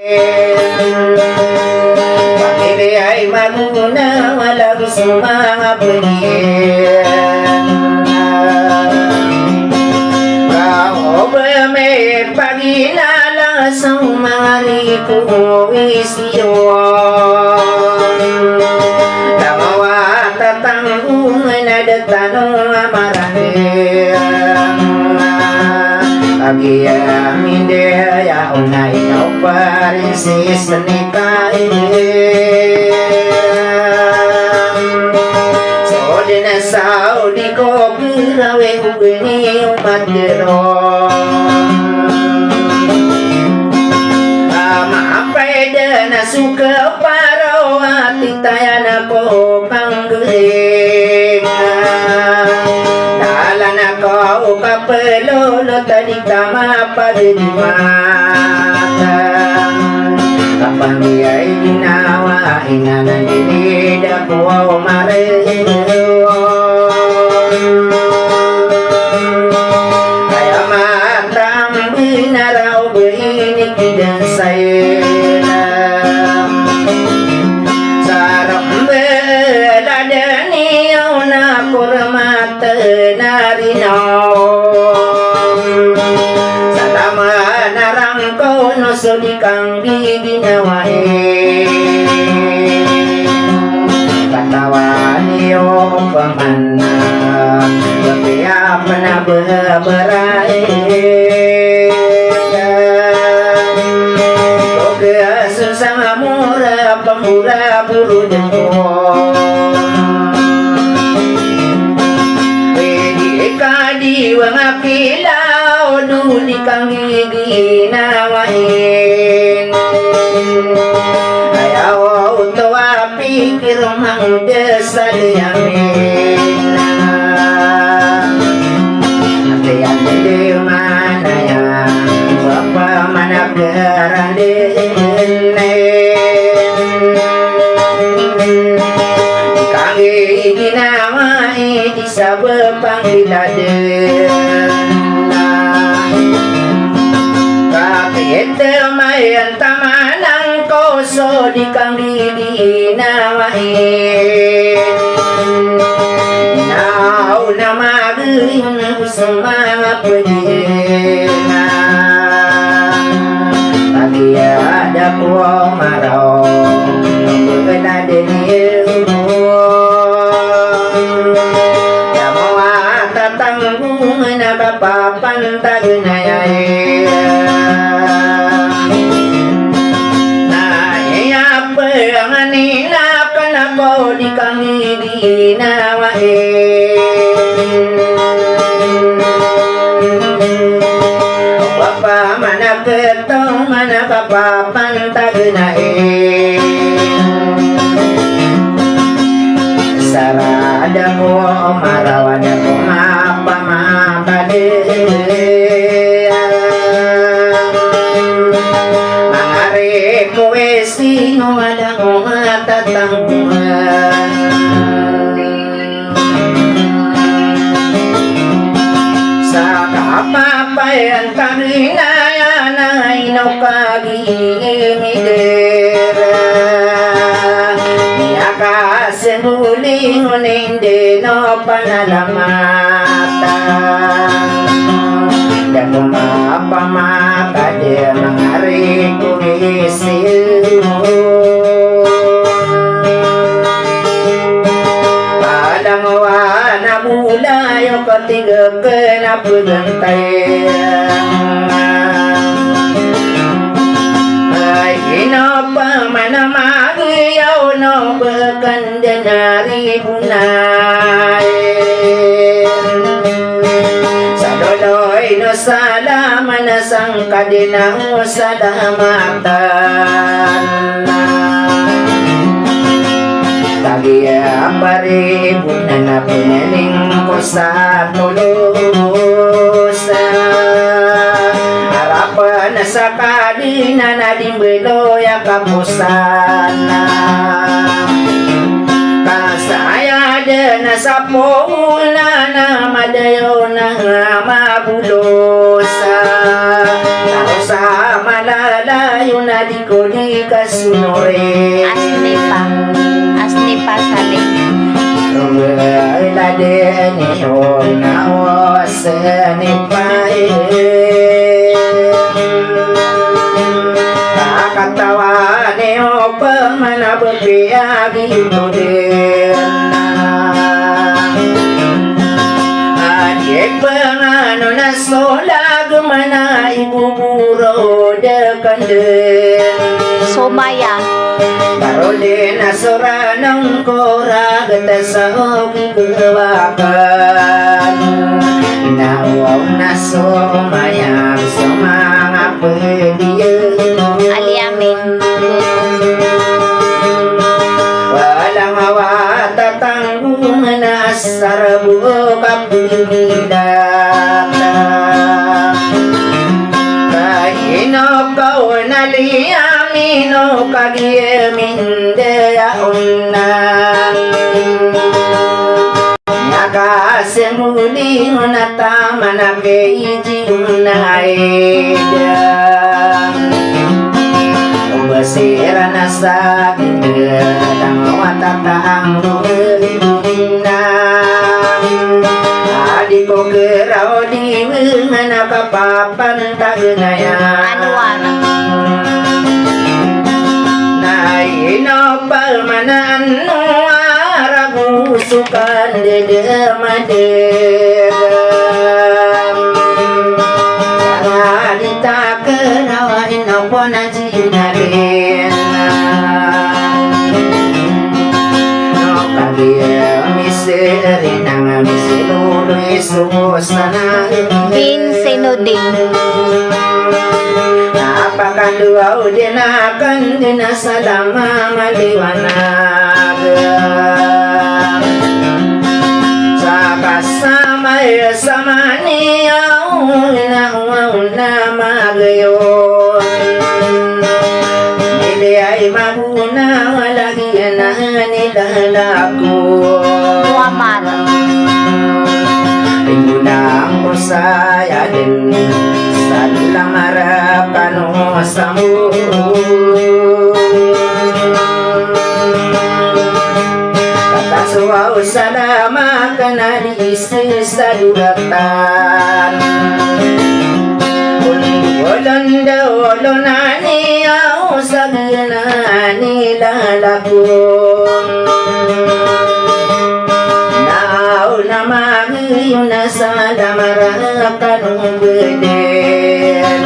Pamili ay maguna walang sumapagin. Kao ba may pag-inala sa mga likong isyon. Tamawa tatangong na datanong marami. Agiyang hindi ayaw na ikaw pa rin sisanitain. So din na saudi ko kirawe ugni umatiro. Maapay na suka paro at itayan ako pangguling. Dalan ako kapelolo tadi tama pagdimata. Kapag ay ginawa inanan dinid ako mariyon. Kaya matang binaraw binik dan saya. Sarap belada niyo na kurmata narinaw. Salamat narang ko no sudi kang giginawain. Katawan niyo pamana kaya panababarain. Kaya susah murah pemurah buru jengkol. Di wang apilaw duli kang giginawain. Ayaw to apikir mang desa diamin. Ate yang di mana ya bapa mana gerandine. Kang giginawain di sabepang Kapit mayan tamanang koso di kang giginawain. Now na magaling sama pagina. Pagi ada ko maraw Pagkala din nakapapantag na yan. Naiapa ang anilapan ako di kang giginawain. Wapa manaketong manakapapantag na yan. Sarada ko marawan ako Mangare ko esi walang matatangguhan. Sa kapapayan kaninayan ay nakagimidera. Niya semuling hindi no panalamatan. Dan kumapamata dia mengari kuisil. Padang wana mulai ketiga kena pegantay. Inapa mana magiyaw no beganda nari bunay. Sadoloy no salaman na sang kadinang salamatan. Tagiya paribun na pinaling ko sa tulusan. Harapan na sa kadina na dimbeloy kapusana. Kasaya din na sa pula na madayo na mabulosa. Tao sa malalayo na di ko di kasunore Asni pa saling. Rumela de ni na wasani pai Kakatawa ni o pamana bepiagi tudena Adik pengano na solag mana ibu buro dekanden Somaya. Karole na soranang kora gata sa kebakan Nawaw na somayang sa mga pediyan Aliamin. Walang awatatang na asarabu kapilidata Kahino kau naliyamino kagiyeminde aunna Nakasemuli unatama na keiji unaida Basira na sa gindalang watatang luhina Adi ko keraw di mga nakapapan tagnayan Anuan. Nainopal manaan no aragusukan dedemadegam Ngadita kenawain ako na jinagin No kagaya miseri nang misilulo isus na Sinuding. Napakandua udinakan dinasalama maliwanag Sa kasama sama niya na magayon Hindi ay maguna lagi na nilalako Muammar. Tinggulang ko saya din Salang harap kanu samu Kata suau salama kana di sa dugatan Ulon dolonani au sagnani lalakun Yuna sada marakan beden